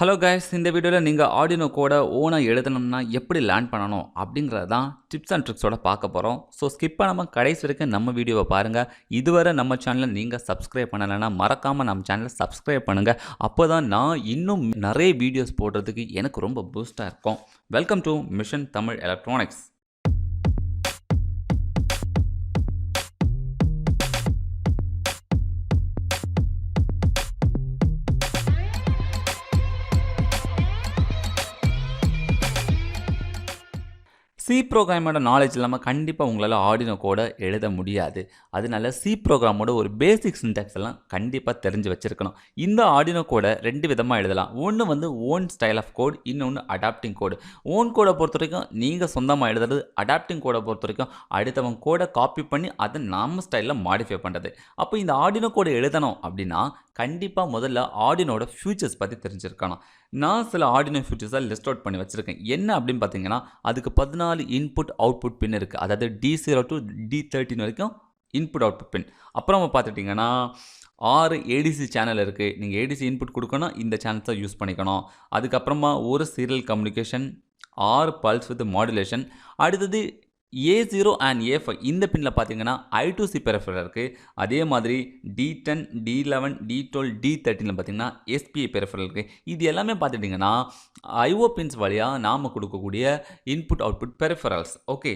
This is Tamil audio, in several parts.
ஹலோ கைஸ், இந்த வீடியோவில் நீங்கள் ஆர்டினோ கோடை ஓனாக எழுதணும்னா எப்படி லேர்ன் பண்ணணும் அப்படிங்கிறது தான் டிப்ஸ் அண்ட் ட்ரிக்ஸோட பார்க்க போகிறோம். ஸோ ஸ்கிப் பண்ணாமல் கடைசி வரைக்கும் நம்ம வீடியோவை பாருங்கள். இதுவரை நம்ம சேனலை நீங்கள் சப்ஸ்கிரைப் பண்ணலைன்னா மறக்காமல் நம்ம சேனலை சப்ஸ்கிரைப் பண்ணுங்கள். அப்போ தான் நான் இன்னும் நிறைய வீடியோஸ் போடுறதுக்கு எனக்கு ரொம்ப பூஸ்டாக இருக்கும். Welcome to mission Tamil electronics. C ப்ரோக்ராமோட நாலேஜ் இல்லாமல் கண்டிப்பாக உங்களால் ஆர்டினோ கோடை எழுத முடியாது. அதனால சி ப்ரோக்ராமோட ஒரு பேசிக் சின்டாக்ஸ் எல்லாம் கண்டிப்பாக தெரிஞ்சு வச்சுருக்கணும். இந்த ஆர்டினோ கோடை 2 விதமாக எழுதலாம். ஒன்று வந்து ஓன் ஸ்டைல் ஆஃப் கோட், இன்னொன்று அடாப்டிங் கோடு. ஓன் கோடை பொறுத்த வரைக்கும் நீங்கள் சொந்தமாக எழுதுறது. அடாப்டிங் கோடை பொறுத்த வரைக்கும் அடுத்தவங்க கோடை காப்பி பண்ணி அதை நம்ம ஸ்டைலில் மாடிஃபை பண்ணுறது. அப்போ இந்த ஆர்டினோ கோடை எழுதணும் அப்படின்னா கண்டிப்பாக முதல்ல ஆர்டினோட ஃபியூச்சர்ஸ் பற்றி தெரிஞ்சிருக்கணும். நான் சில ஆர்டினோ ஃபியூச்சர்ஸை லிஸ்ட் அவுட் பண்ணி வச்சுருக்கேன். என்ன அப்படின்னு பார்த்தீங்கன்னா, அதுக்கு 14 இன்புட் அவுட்புட் பின் இருக்குது. அதாவது D0 to D13 வரைக்கும் இன்புட் அவுட்புட் பின். அப்புறம் பார்த்துட்டிங்கன்னா 6 ஏடிசி சேனல் இருக்குது. நீங்கள் ஏடிசி இன்புட் கொடுக்கணும், இந்த சேனல்ஸை யூஸ் பண்ணிக்கணும். அதுக்கப்புறமா ஒரு serial communication, 6 pulse width modulation. அடுத்தது A0 அண்ட் A5 இந்த பின்னில் பார்த்தீங்கன்னா I2C பெரிஃபரல் இருக்குது. அதே மாதிரி D10, D11, D12, D13 பார்த்தீங்கன்னா SPI பெரிஃபரல் இருக்குது. இது எல்லாமே பார்த்துட்டிங்கன்னா IO பின்ஸ் வழியாக நாம் கொடுக்கக்கூடிய இன்புட் அவுட்புட் பெரிஃபரல்ஸ். ஓகே,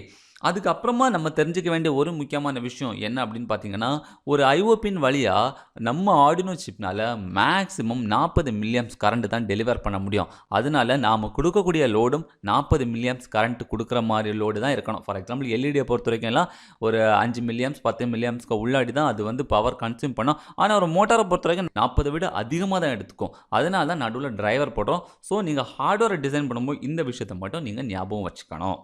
அதுக்கப்புறமா நம்ம தெரிஞ்சுக்க வேண்டிய ஒரு முக்கியமான விஷயம் என்ன அப்படின்னு பார்த்தீங்கன்னா, ஒரு IO பின் வழியாக நம்ம ஆர்டினோ சிப்னால் மேக்ஸிமம் 40 மில்லியம்ஸ் கரண்ட் தான் டெலிவர் பண்ண முடியும். அதனால நாம் கொடுக்கக்கூடிய லோடும் 40 மில்லியம்ஸ் கரண்ட் கொடுக்குற மாதிரி லோடு தான் இருக்கணும். ஃபார் எக்ஸாம்பிள் எல்இடியை பொறுத்த வரைக்கும் எல்லாம் ஒரு 5 மில்லியம்ஸ் 10 மில்லியம்ஸ்க்கு உள்ளாடி தான் அது வந்து பவர் கன்சியூம் பண்ணும். ஆனால் ஒரு மோட்டாரை பொறுத்த வரைக்கும் 40 விட அதிகமாக தான் எடுத்துக்கும். அதனால தான் நடுவில் டிரைவர் போடுறோம். ஸோ நீங்கள் ஹார்ட்வேரை டிசைன் பண்ணும்போது இந்த விஷயத்தை மட்டும் நீங்கள் ஞாபகம் வச்சுக்கணும்.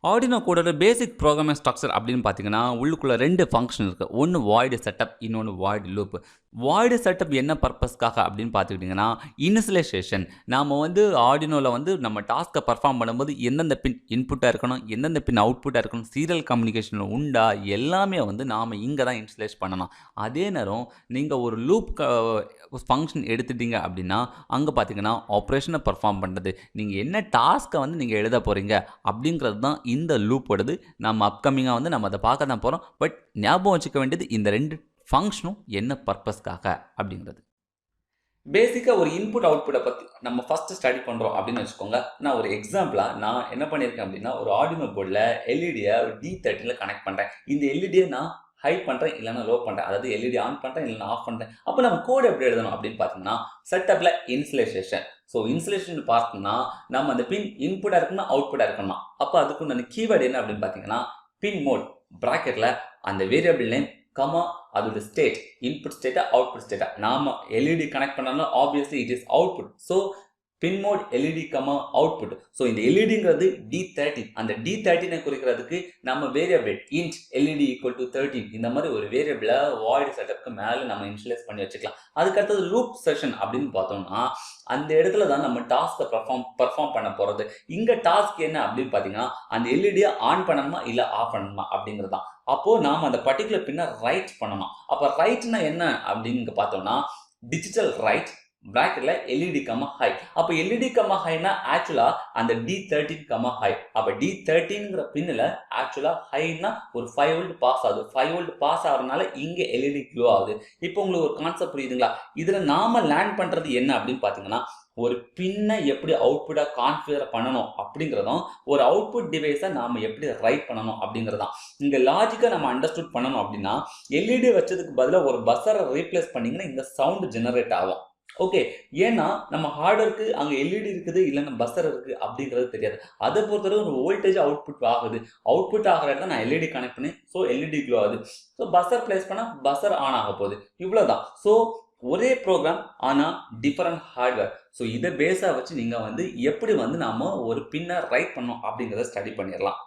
ஆர்டினோ கோடோட பேசிக் ப்ரோக்ராமிங் ஸ்ட்ரக்சர் அப்படின்னு பார்த்தீங்கன்னா உள்ளுக்குள்ளே 2 ஃபங்க்ஷன் இருக்குது. ஒன்று வாய்டு செட்டப், இன்னொன்று வாய்டு லூப். வாய்டு செட்டப் என்ன பர்பஸ்க்காக அப்படின்னு பார்த்துக்கிட்டிங்கன்னா, இனிஷியலைசேஷன். நாம் வந்து ஆர்டினோவில் வந்து நம்ம டாஸ்க்கை பர்ஃபார்ம் பண்ணும்போது எந்தெந்த பின் இன்புட்டாக இருக்கணும், எந்தெந்த பின் அவுட்புட்டாக இருக்கணும், சீரியல் கம்யூனிகேஷன் உண்டா, எல்லாமே வந்து நாம் இங்கே தான் இனிஷியலைஸ் பண்ணணும். அதே நேரம் நீங்கள் ஒரு லூப் ஃபங்க்ஷன் எடுத்துட்டீங்க அப்படின்னா அங்கே பார்த்தீங்கன்னா ஆப்ரேஷனை பர்ஃபார்ம் பண்ணுறது, நீங்கள் என்ன டாஸ்க்கை வந்து நீங்கள் எழுத போகிறீங்க அப்படிங்கிறது தான் இந்த லூப்போடது. நம்ம அப்கமிங்காக வந்து நம்ம அதை பார்க்க தான் போகிறோம். பட் ஞாபகம் வச்சுக்க வேண்டியது இந்த 2 ஃபங்க்ஷனும் என்ன பர்பஸ்க்காக அப்படிங்கிறது. பேசிக்காக ஒரு இன்புட் அவுட்புட்டை பற்றி நம்ம ஃபஸ்ட்டு ஸ்டடி பண்ணுறோம் அப்படின்னு வச்சுக்கோங்க. நான் ஒரு எக்ஸாம்பிளாக நான் என்ன பண்ணியிருக்கேன் அப்படின்னா, ஒரு ஆர்டினோ போர்டில் எல்இடியை D13 கனெக்ட் பண்ணுறேன். இந்த எல்இடியை நான் ஹை பண்ணுறேன், இல்லைனா லோ பண்ணுறேன். அதாவது எல்இடி ஆன் பண்ணுறேன், இல்லைனா ஆஃப் பண்ணுறேன். அப்போ நம்ம கோட் எப்படி எழுதணும் அப்படின்னு பார்த்தீங்கன்னா, செட்டப்பில் இன்சுலேஷன். ஸோ இன்சுலேஷன் பார்த்தோம்னா நம்ம அந்த பின் இன்புட்டாக இருக்கணும், அவுட்புட்டாக இருக்கணும். அப்போ அதுக்கு அந்த கீவேர்டு என்ன அப்படின்னு பார்த்தீங்கன்னா, பின் மோட் ப்ராக்கெட்டில் அந்த வேரியபிள் நேம் கமா அதோட ஸ்டேட், இன்புட் ஸ்டேட்டா அவுட்புட் ஸ்டேட்டா. நாம எல்இடி கனெக்ட் பண்ணாலும் obviously it is output. So pin mode LED comma output. So இந்த எல்இடிங்கிறது D13. அந்த D13 குறிக்கிறதுக்கு நம்ம variable int LED equal to 13 இந்த மாதிரி ஒரு வேரியபிளை வாய்டு செட்டப்க்கு மேலே நம்ம இனிஷியலைஸ் பண்ணி வச்சுக்கலாம். அதுக்கடுத்தது லூப் செஷன் அப்படின்னு பார்த்தோம்னா அந்த இடத்துல தான் நம்ம டாஸ்க்கை பர்ஃபார்ம் பண்ண போகிறது. இங்கே டாஸ்க் என்ன அப்படின்னு பார்த்தீங்கன்னா, அந்த எல்இடியை ஆன் பண்ணணுமா இல்லை ஆஃப் பண்ணணுமா அப்படிங்கிறது தான். அப்போது நாம் அந்த பர்டிகுலர் பின்னை ரைட் பண்ணணும். அப்போ ரைட்னா என்ன அப்படின்னு பார்த்தோம்னா, டிஜிட்டல் ரைட் பிராக்கெட்ல எல்இடி கமா ஹை. அப்போ எல்இடி கமா ஹைனா ஆக்சுவலா அந்த D13 ஹை. அப்போ D13ங்கிற பின்னில் ஆக்சுவலா ஹைனா ஒரு 5 வோல்ட் பாஸ் ஆகுது. 5 வோல்ட் பாஸ் ஆகிறதுனால இங்கே எல்இடி க்ளோ ஆகுது. இப்போ உங்களுக்கு ஒரு கான்செப்ட் புரியுதுங்களா? இதில் நாம லேர்ன் பண்ணுறது என்ன அப்படின்னு பார்த்தீங்கன்னா, ஒரு பின்னை எப்படி அவுட்புட்டாக கான்ஃபிகர் பண்ணணும் அப்படிங்கிறதும், ஒரு அவுட்புட் டிவைஸை நாம் எப்படி ரைட் பண்ணணும் அப்படிங்கிறதான். இங்கே லாஜிக்காக நம்ம அண்டர்ஸ்டுட் பண்ணணும் அப்படின்னா, எல்இடி வச்சதுக்கு பதிலாக ஒரு பஸ்ஸரை ரீப்ளேஸ் பண்ணிங்கன்னா இந்த சவுண்டு ஜெனரேட் ஆகும். ஓகே, ஏன்னா நம்ம ஹார்ட்வேருக்கு அங்கே எல்இடி இருக்குது இல்லைன்னா பஸ்ஸர் இருக்குது அப்படிங்கிறது தெரியாது. அதை பொறுத்தவரை ஒரு வோல்டேஜ் அவுட்புட் ஆகுது. அவுட்புட் ஆகிற இடத்துல நான் எல்இடி கனெக்ட் பண்ணி ஸோ எல்இடி க்ளோ ஆகுது. ஸோ பஸ்ஸர் பிளேஸ் பண்ணால் பஸ்ஸர் ஆன் ஆக போகுது. இவ்வளோதான். ஸோ ஒரே ப்ரோக்ராம் ஆனால் டிஃபரெண்ட் ஹார்ட்வேர். ஸோ இதை பேஸாக வச்சு நீங்கள் வந்து எப்படி வந்து நாம் ஒரு பின்னை ரைட் பண்ணோம் அப்படிங்கிறத ஸ்டடி பண்ணிடலாம்.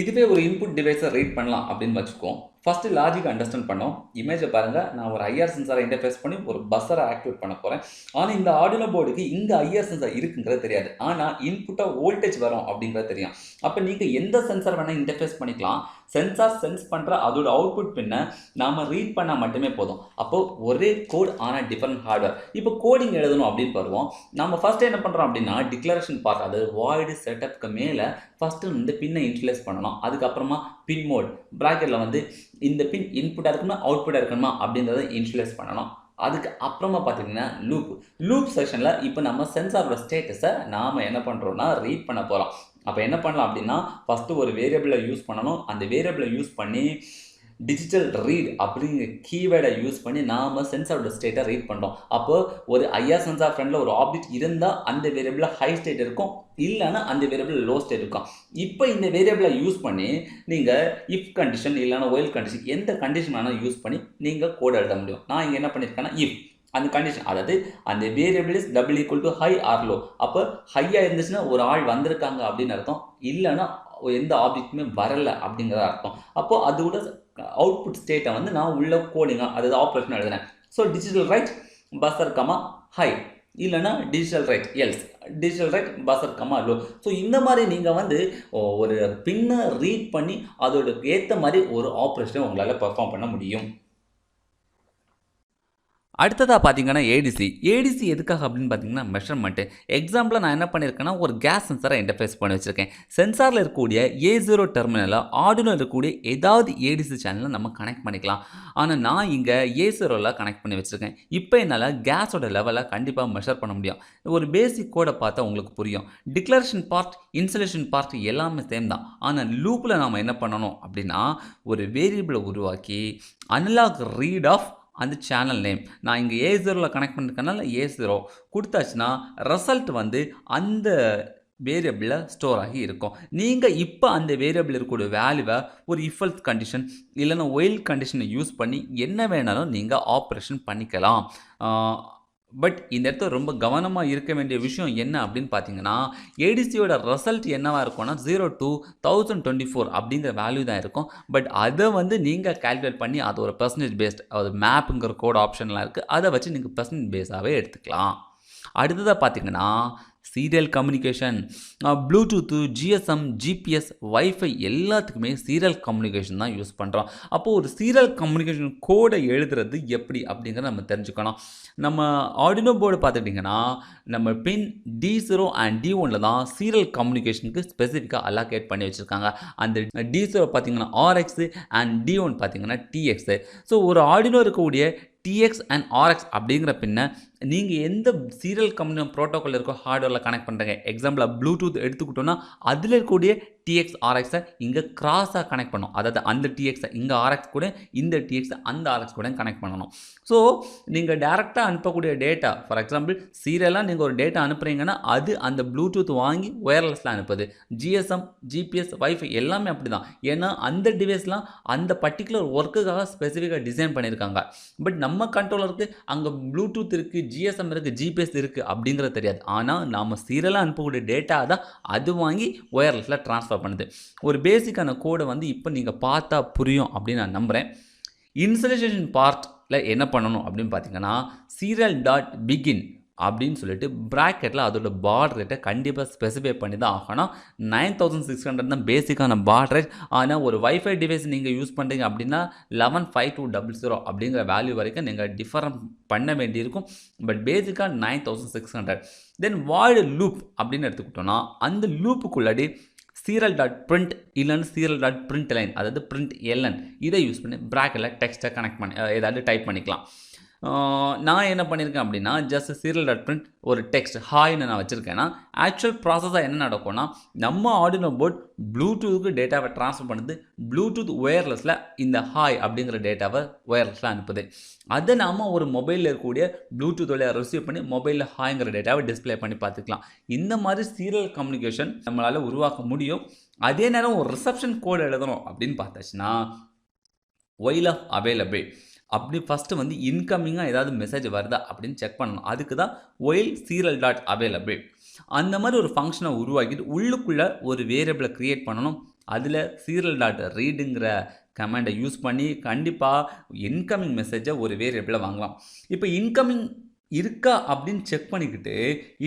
இதுவே ஒரு இன்புட் டிவைஸை ரீட் பண்ணலாம் அப்படின்னு வச்சுக்கோம். ஃபஸ்ட்டு லாஜிக் அண்டர்ஸ்டாண்ட் பண்ணோம். இமேஜை பாருங்கள், நான் ஒரு ஐஆர் சென்சாரை இன்டர்ஃபேஸ் பண்ணி ஒரு பஸ்ஸரை ஆக்டிவேட் பண்ண போகிறேன். ஆனால் இந்த ஆர்டினோ போர்டுக்கு இங்கே ஐஆர் சென்சார் இருக்குங்கிறது தெரியாது. ஆனால் இன்புட்டாக வோல்டேஜ் வரும் அப்படிங்கிறது தெரியும். அப்போ நீங்கள் எந்த சென்சார் வேணால் இன்டர்ஃபேஸ் பண்ணிக்கலாம். சென்சார் சென்ஸ் பண்ணுற அதோட அவுட்புட் பின்னை நாம் ரீட் பண்ணால் மட்டுமே போதும். அப்போது ஒரே கோட் ஆனால் டிஃப்ரெண்ட் ஹார்ட்வேர். இப்போ கோடிங் எழுதணும் அப்படின்னு வருவோம். நம்ம ஃபஸ்ட்டு என்ன பண்ணுறோம் அப்படின்னா டிக்ளரேஷன் பார்ட், அதாவது வாய்டு செட்டப்க்கு மேலே ஃபஸ்ட்டு வந்து பின்னை இன்ட்ரடியூஸ் பண்ணணும். அதுக்கப்புறமா பின் மோட் ப்ராக்கெட்டில் வந்து இந்த பின் இன்புட்டாக இருக்கணுமா அவுட்புட்டாக இருக்கணுமா அப்படின்றத இன்ட்ரடியூஸ் பண்ணணும். அதுக்கு அப்புறமா பார்த்தீங்கன்னா லூப் செக்ஷனில் இப்போ நம்ம சென்சாரோட ஸ்டேட்டஸை நாம் என்ன பண்ணுறோன்னா ரீட் பண்ண போகிறோம். அப்போ என்ன பண்ணலாம் அப்படின்னா ஃபஸ்ட்டு ஒரு வேரியபிளை யூஸ் பண்ணணும். அந்த வேரியபிளை யூஸ் பண்ணி டிஜிட்டல் ரீட் அப்படிங்கிற கீவேர்டை யூஸ் பண்ணி நாம் சென்சாரோட ஸ்டேட்டை ரீட் பண்ணுறோம். அப்போது ஒரு ஐஆர் சென்சார் ஃப்ரெண்டில் ஒரு ஆப்ஜெக்ட் இருந்தால் அந்த வேரியபிளில் ஹை ஸ்டேட் இருக்கும், இல்லைன்னா அந்த வேரியபிள் லோ ஸ்டேட் இருக்கும். இப்போ இந்த வேரியபிளை யூஸ் பண்ணி நீங்கள் இஃப் கண்டிஷன் இல்லைனா ஒயில் கண்டிஷன் எந்த கண்டிஷன் வேணால் யூஸ் பண்ணி நீங்கள் கோட் எழுத முடியும். நான் இங்கே என்ன பண்ணியிருக்கேன்னா இஃப் அந்த கண்டிஷன், அதாவது அந்த variable is double equal to high R low. அப்போ ஹையாக இருந்துச்சுன்னா ஒரு ஆள் வந்திருக்காங்க அப்படின்னு அர்த்தம், இல்லைன்னா எந்த ஆப்ஜெக்ட்டுமே வரலை அப்படிங்கிறத அர்த்தம். அப்போது அதோட அவுட்புட் ஸ்டேட்டை வந்து நான் உள்ள கோடிங்காக அதாவது ஆப்ரேஷன் எழுதுனேன். So digital write buzzer comma high, இல்லைனா digital write else, digital write buzzer comma low. So இந்த மாதிரி நீங்கள் வந்து ஒரு பின்னை ரீட் பண்ணி அதோட ஏற்ற மாதிரி ஒரு ஆப்ரேஷனை உங்களால் பெர்ஃபார்ம் பண்ண முடியும். அடுத்ததாக பார்த்தீங்கன்னா ஏடிசி எதுக்காக அப்படின்னு பார்த்தீங்கன்னா மெஷர்மெண்ட்டு. எக்ஸாம்பிளாக நான் என்ன பண்ணியிருக்கேன்னா ஒரு கேஸ் சென்சாரை இன்டர்ஃபேஸ் பண்ணி வச்சுருக்கேன். சென்சாரில் இருக்கக்கூடிய A0 டெர்மினலில் ஆர்டினோவில் இருக்கக்கூடிய ஏதாவது ஏடிசி சேனலை நம்ம கனெக்ட் பண்ணிக்கலாம். ஆனால் நான் இங்கே A0வில் கனெக்ட் பண்ணி வச்சுருக்கேன். இப்போ என்னால் கேஸோட லெவலை கண்டிப்பாக மெஷர் பண்ண முடியும். ஒரு பேசிக் கோடை பார்த்தா உங்களுக்கு புரியும். டிக்ளரேஷன் பார்ட், இன்ஸ்டலேஷன் பார்ட் எல்லாமே சேம் தான். ஆனால் லூப்பில் நாம் என்ன பண்ணணும் அப்படின்னா ஒரு வேரியபிளை உருவாக்கி அனலாக் ரீட் ஆஃப் அந்த சேனல் நேம், நான் இங்கே A0வில் கனெக்ட் பண்ணிருக்கனால A0 கொடுத்தாச்சுன்னா ரிசல்ட் வந்து அந்த வேரியபிளில் ஸ்டோர் ஆகி இருக்கும். நீங்கள் இப்போ அந்த வேரியபிள் இருக்கக்கூடிய வேல்யூவை ஒரு இஃபல்ஸ் கண்டிஷன் இல்லைன்னா ஒயில் கண்டிஷனை யூஸ் பண்ணி என்ன வேணாலும் நீங்கள் ஆப்ரேஷன் பண்ணிக்கலாம். பட் இந்த இடத்துல ரொம்ப கவனமாக இருக்க வேண்டிய விஷயம் என்ன அப்படின்னு பார்த்தீங்கன்னா ஏடிசியோட ரிசல்ட் என்னவாக இருக்கும்னா 0 to 1024 அப்படிங்கிற வேல்யூ தான் இருக்கும். பட் அதை வந்து நீங்கள் கால்குலேட் பண்ணி அது ஒரு பெர்சன்டேஜ் பேஸ்ட், அது மேப்புங்கிற கோட் ஆப்ஷன்லாம் இருக்குது, அதை வச்சு நீங்கள் பெர்சன்டேஜ் பேஸாகவே எடுத்துக்கலாம். அடுத்ததாக பார்த்தீங்கன்னா serial communication, bluetooth, GSM, GPS, wifi எல்லாத்துக்குமே சீரியல் கம்யூனிகேஷன் தான் யூஸ் பண்ணுறோம். அப்போது ஒரு சீரியல் கம்யூனிகேஷன் கோடை எழுதுறது எப்படி அப்படிங்கிறத நம்ம தெரிஞ்சுக்கணும். நம்ம ஆர்டினோ போர்டு பார்த்துட்டிங்கன்னா நம்ம பின் D0 and D1 தான் சீரியல் கம்யூனிகேஷனுக்கு ஸ்பெசிஃபிக்காக அலோகேட் பண்ணி வச்சுருக்காங்க. அந்த D0 பார்த்தீங்கன்னா RX அண்ட் D1 பார்த்தீங்கன்னா TX. ஸோ ஒரு ஆர்டினோ இருக்கக்கூடிய TX and RX அப்படிங்கிற பின்ன நீங்கள் எந்த சீரியல் கம்யூனிகேஷன் ப்ரோட்டோக்கால் இருக்கோ ஹார்ட்வேரில் கனெக்ட் பண்ணுறீங்க. எக்ஸாம்பிளாக ப்ளூடூத் எடுத்துக்கிட்டோன்னா அதில் இருக்கக்கூடிய TX RXை இங்கே கிராஸாக கனெக்ட் பண்ணணும். அதாவது அந்த TXஐ இங்கே RX கூட இந்த TXஐ அந்த RX கூட கனெக்ட் பண்ணணும். ஸோ நீங்கள் டேரெக்டாக அனுப்பக்கூடிய டேட்டா, ஃபார் எக்ஸாம்பிள் சீரியலாக நீங்கள் ஒரு டேட்டா அனுப்புகிறீங்கன்னா அது அந்த ப்ளூடூத் வாங்கி ஒயர்லெஸில் அனுப்புது. GSM, GPS, வைஃபை எல்லாமே அப்படி தான். ஏன்னா அந்த டிவைஸ்லாம் அந்த பர்டிகுலர் ஒர்க்குக்காக ஸ்பெசிஃபிக்காக டிசைன் பண்ணியிருக்காங்க. பட் நம்ம கண்ட்ரோலருக்கு அங்கே ப்ளூடூத் இருக்குது, GSM இருக்குது, GPS இருக்குது அப்படிங்கிறது தெரியாது. ஆனால் நாம் சீரியலாக அனுப்பக்கூடிய டேட்டா தான் அது வாங்கி ஒயர்லெஸில் ட்ரான்ஸ்ஃபர் பண்ணுது. ஒரு பேசிக்கான கோடை வந்து இப்போ நீங்கள் பார்த்தா புரியும் அப்படின்னு நான் நம்புகிறேன். இன்ஸ்டலேஷன் பார்ட்டில் என்ன பண்ணணும் அப்படின்னு பார்த்தீங்கன்னா serial.begin அப்படின்னு சொல்லிட்டு ப்ராக்கெட்டில் அதோட பாட் ரேட்டை கண்டிப்பாக ஸ்பெசிஃபை பண்ணி தான் ஆகணும். 9600 தான் பேசிக்கான பாட் ரேட். ஆனால் ஒரு வைஃபை டிவைஸ் நீங்கள் யூஸ் பண்ணுறீங்க அப்படின்னா 115200 அப்படிங்கிற வேல்யூ வரைக்கும் நீங்கள் டிஃபரன்ஸ் பண்ண வேண்டியிருக்கும். பட் பேசிக்காக 9600. தென் வாய்டு லூப் அப்படின்னு எடுத்துக்கிட்டோன்னா அந்த லூப்புக்குள்ளாடி serial.print இல்லைன்னு serial.println, அதாவது println இதை யூஸ் பண்ணி ப்ராக்கெட்டில் டெக்ஸ்ட்டை கனெக்ட் பண்ணி ஏதாவது டைப் பண்ணிக்கலாம். நான் என்ன பண்ணியிருக்கேன் அப்படின்னா ஜஸ்ட் serial.print ஒரு டெக்ஸ்ட் ஹாய்னு நான் வச்சுருக்கேன்னா ஆக்சுவல் ப்ராசஸாக என்ன நடக்கும்னா நம்ம ஆர்டினோ போர்ட் ப்ளூடூத்துக்கு டேட்டாவை ட்ரான்ஸ்ஃபர் பண்ணுது. ப்ளூடூத் ஒயர்லெஸில் இந்த ஹாய் அப்படிங்கிற டேட்டாவை ஒயர்லெஸில் அனுப்புது. அதை நாம் ஒரு மொபைலில் இருக்கக்கூடிய ப்ளூடூத் வழியாக ரிசீவ் பண்ணி மொபைலில் ஹாய்ங்கிற டேட்டாவை டிஸ்பிளே பண்ணி பார்த்துக்கலாம். இந்த மாதிரி சீரியல் கம்யூனிகேஷன் நம்மளால் உருவாக்க முடியும். அதே நேரம் ஒரு ரிசப்ஷன் கோடு எழுதணும் அப்படின்னு பார்த்தாச்சுன்னா ஒயில் ஆஃப் அவைலபிள் அப்படி ஃபஸ்ட்டு வந்து இன்கமிங்காக ஏதாவது மெசேஜ் வருதா அப்படின்னு செக் பண்ணணும். அதுக்கு தான் ஒயில் serial.available அந்த மாதிரி ஒரு ஃபங்க்ஷனை உருவாக்கிட்டு உள்ளுக்குள்ளே ஒரு வேரியபிளை க்ரியேட் பண்ணணும். அதில் serial.readங்கிற கமாண்டை யூஸ் பண்ணி கண்டிப்பாக இன்கமிங் மெசேஜை ஒரு வேரியபிளில் வாங்கலாம். இப்போ இன்கமிங் இருக்கா அப்படின்னு செக் பண்ணிக்கிட்டு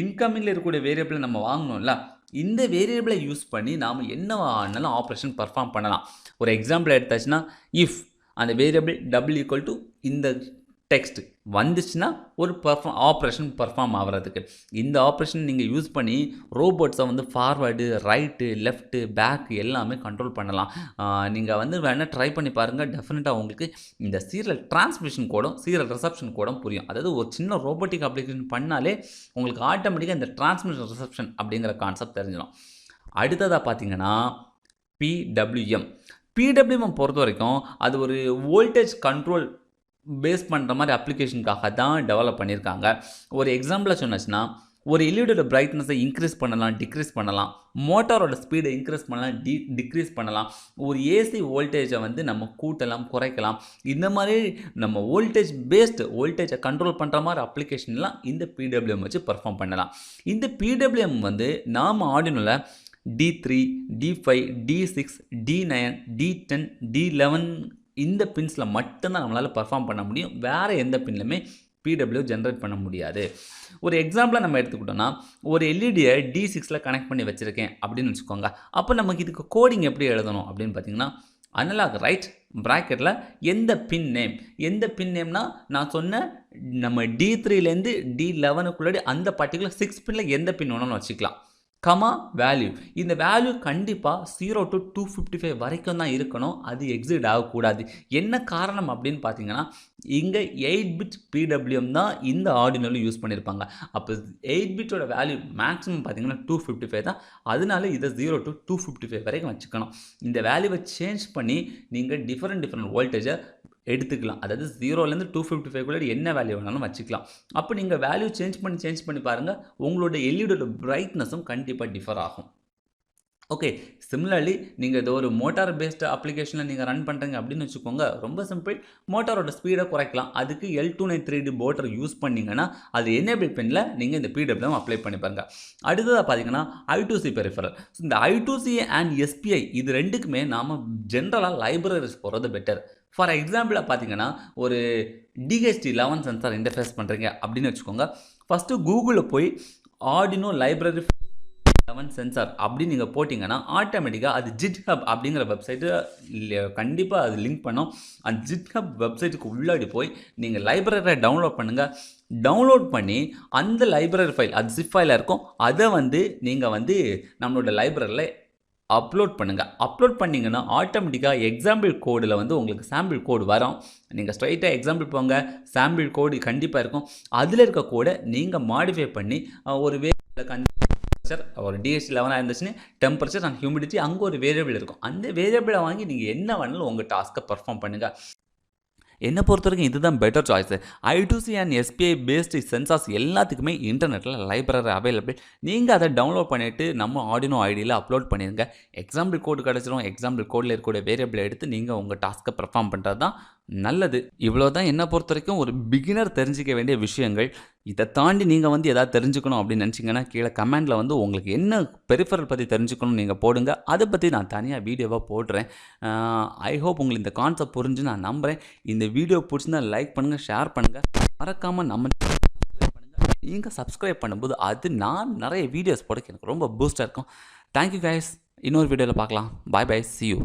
இன்கமிங்கில் இருக்கக்கூடிய வேரியபிளை நம்ம வாங்கணும்ல, இந்த வேரியபிளை யூஸ் பண்ணி நாம் என்ன ஆனாலும் ஆப்ரேஷன் பர்ஃபார்ம் பண்ணலாம். ஒரு எக்ஸாம்பிள் எடுத்தாச்சுன்னா, இஃப் அந்த வேரியபிள் டபுள் ஈக்குவல் டு இந்த டெக்ஸ்ட் வந்துச்சுன்னா ஒரு ஆப்ரேஷன் பர்ஃபார்ம் ஆகிறதுக்கு இந்த ஆப்ரேஷன் நீங்கள் யூஸ் பண்ணி ரோபோட்ஸை வந்து ஃபார்வேர்டு, ரைட்டு, லெஃப்ட்டு, பேக் எல்லாமே கண்ட்ரோல் பண்ணலாம். நீங்கள் வந்து வேணால் ட்ரை பண்ணி பாருங்கள். டெஃபினட்டாக உங்களுக்கு இந்த சீரியல் டிரான்ஸ்மிஷன் கோடும் சீரியல் ரிசப்ஷன் கோடும் புரியும். அதாவது ஒரு சின்ன ரோபோட்டிக் அப்ளிகேஷன் பண்ணாலே உங்களுக்கு ஆட்டோமேட்டிக்காக இந்த டிரான்ஸ்மிஷன் ரிசப்ஷன் அப்படிங்கிற கான்செப்ட் தெரிஞ்சிடும். அடுத்ததாக பார்த்தீங்கன்னா பிடபிள்யூஎம் பொறுத்த வரைக்கும் அது ஒரு வோல்டேஜ் கண்ட்ரோல் பேஸ் பண்ணுற மாதிரி அப்ளிகேஷனுக்காக தான் டெவலப் பண்ணியிருக்காங்க. ஒரு எக்ஸாம்பிளாக சொன்னாச்சுன்னா, ஒரு எல்இடியோட பிரைட்னஸை இன்க்ரீஸ் பண்ணலாம், டிக்ரீஸ் பண்ணலாம், மோட்டாரோட ஸ்பீடை இன்க்ரீஸ் பண்ணலாம், டிக்ரீஸ் பண்ணலாம், ஒரு ஏசி வோல்டேஜை வந்து நம்ம கூட்டலாம், குறைக்கலாம். இந்த மாதிரி நம்ம வோல்டேஜை கண்ட்ரோல் பண்ணுற மாதிரி அப்ளிகேஷன்லாம் இந்த பிடபிள்யூஎம் வச்சு பர்ஃபார்ம் பண்ணலாம். இந்த பிடபிள்யூஎம் வந்து நாம் ஆர்டினோவில் D3, D5, D6, D9, D10, D11 இந்த பின்ஸில் மட்டும்தான் நம்மளால் பர்ஃபார்ம் பண்ண முடியும். வேறு எந்த பின்லையுமே பிடபிள்யூ ஜென்ரேட் பண்ண முடியாது. ஒரு எக்ஸாம்பிளாக நம்ம எடுத்துக்கிட்டோம்னா, ஒரு எல்இடியை D6 கனெக்ட் பண்ணி வச்சுருக்கேன் அப்படின்னு வச்சுக்கோங்க. அப்போ நமக்கு இதுக்கு கோடிங் எப்படி எழுதணும் அப்படின்னு பார்த்தீங்கன்னா, அனலாக் ரைட் ப்ராக்கெட்டில் எந்த பின் நேம்னா நான் சொன்ன நம்ம D3லேருந்து D11க்குள்ளாடி அந்த பர்டிகுலர் 6 பின்னில் எந்த பின் வேணும்னு வச்சுக்கலாம். Comma value. இந்த வேல்யூ கண்டிப்பாக 0 to 255 வரைக்கும் தான் இருக்கணும். அது எக்ஸிட் ஆகக்கூடாது. என்ன காரணம் அப்படின்னு பார்த்தீங்கன்னா, இங்கே 8 பிட் பிடபிள்யூஎம் தான் இந்த ஆர்டினோவில் யூஸ் பண்ணியிருப்பாங்க. அப்போ 8 பிட்டோட வேல்யூ மேக்ஸிமம் பார்த்தீங்கன்னா 255 தான். அதனால இதை 0 to 255 வரைக்கும் வச்சுக்கணும். இந்த வேல்யூவை சேஞ்ச் பண்ணி நீங்கள் டிஃப்ரெண்ட் வோல்டேஜை எடுத்துக்கலாம். அதாவது 0லேருந்து 255 என்ன வேல்யூ வேணாலும் வச்சுக்கலாம். அப்போ நீங்கள் வேல்யூ சேஞ்ச் பண்ணி பாருங்கள். உங்களோட எல்இடியோட பிரைட்னஸும் கண்டிப்பாக டிஃபர் ஆகும். ஓகே, சிமிலர்லி நீங்கள் இது ஒரு மோட்டார் பேஸ்டு அப்ளிகேஷனில் நீங்கள் ரன் பண்ணுறீங்க அப்படின்னு வச்சுக்கோங்க. ரொம்ப சிம்பிள், மோட்டாரோட ஸ்பீடை குறைக்கலாம். அதுக்கு L293D போட்டர் யூஸ் பண்ணிங்கன்னா அது எனேபிள் பின்னில் நீங்கள் இந்த பிடபிள்யூஎம் அப்ளை பண்ணி பாருங்கள். அடுத்ததாக பார்த்தீங்கன்னா I2C பெரிஃபரல். இந்த I2C அண்ட் SPI இது ரெண்டுக்குமே நாம் ஜென்ரலாக லைப்ரரிஸ் போகிறது பெட்டர். ஃபார் எக்ஸாம்பிளாக பார்த்தீங்கன்னா, ஒரு DHT11 சென்சார் இன்டர்ஃபேஸ் பண்ணுறீங்க அப்படின்னு வச்சுக்கோங்க. ஃபஸ்ட்டு கூகுளில் போய் ஆர்டினோ லைப்ரரி 11 சென்சார் அப்படின்னு நீங்கள் போட்டிங்கன்னா ஆட்டோமேட்டிக்காக அது GitHub அப்படிங்கிற வெப்சைட்டு கண்டிப்பாக அது லிங்க் பண்ணோம். அந்த GitHub வெப்சைட்டுக்கு உள்ளாடி போய் நீங்கள் லைப்ரரியை டவுன்லோட் பண்ணுங்கள். டவுன்லோட் பண்ணி அந்த லைப்ரரி ஃபைல் அது ஜிப் ஃபைலாக இருக்கும். அதை வந்து நீங்கள் வந்து நம்மளோட லைப்ரரியில் அப்லோட் பண்ணுங்கள். அப்லோட் பண்ணிங்கன்னா ஆட்டோமேட்டிக்காக எக்ஸாம்பிள் கோடில் வந்து உங்களுக்கு சாம்பிள் கோடு வரும். நீங்கள் ஸ்ட்ரைட்டாக எக்ஸாம்பிள் போங்க, சாம்பிள் கோடு கண்டிப்பாக இருக்கும். அதில் இருக்க கோடை நீங்கள் மாடிஃபை பண்ணி ஒரு ஒரு DHT11 இருந்துச்சுன்னு டெம்பரேச்சர் அண்ட் ஹியூமிடிட்டி அங்கே ஒரு வேரியபிள் இருக்கும். அந்த வேரியபிளை வாங்கி நீங்கள் என்ன வேணாலும் உங்கள் டாஸ்க்கை பர்ஃபார்ம் பண்ணுங்கள். என்னை பொறுத்த வரைக்கும் இதுதான் better choice. I2C and SPI based sensors எல்லாத்துக்குமே இன்டர்நெட்டில் லைப்ரரி அவைலபிள். நீங்கள் அதை டவுன்லோட் பண்ணிவிட்டு நம்ம ஆர்டினோ ஐடியில் அப்லோட் பண்ணிடுங்க. எக்ஸாம்பிள் கோடு கிடச்சிரும். எக்ஸாம்பிள் கோடில் இருக்கக்கூடிய வேரியபிளை எடுத்து நீங்கள் உங்கள் டாஸ்க்கை பர்ஃபார்ம் பண்ணுறது தான் நல்லது. இவ்வளோ தான் என்னை பொறுத்த வரைக்கும் ஒரு பிகினர் தெரிஞ்சிக்க வேண்டிய விஷயங்கள். இதை தாண்டி நீங்கள் வந்து எதாவது தெரிஞ்சுக்கணும் அப்படின்னு நினச்சிங்கன்னா கீழே கமெண்டில் வந்து உங்களுக்கு என்ன பெரிஃபரல் பற்றி தெரிஞ்சுக்கணும்னு நீங்கள் போடுங்க. அதை பற்றி நான் தனியாக வீடியோவாக போடுறேன். ஐ ஹோப் உங்களுக்கு இந்த கான்செப்ட் புரிஞ்சு நான் நம்புகிறேன். இந்த வீடியோ பிடிச்சிருந்தா லைக் பண்ணுங்கள், ஷேர் பண்ணுங்கள், மறக்காமல் நம்ம நீங்கள் சப்ஸ்கிரைப் பண்ணும்போது அது நான் நிறைய வீடியோஸ் போட எனக்கு ரொம்ப பூஸ்டாக இருக்கும். Thank you guys. இன்னொரு வீடியோவில் பார்க்கலாம். பாய் பாய், see you.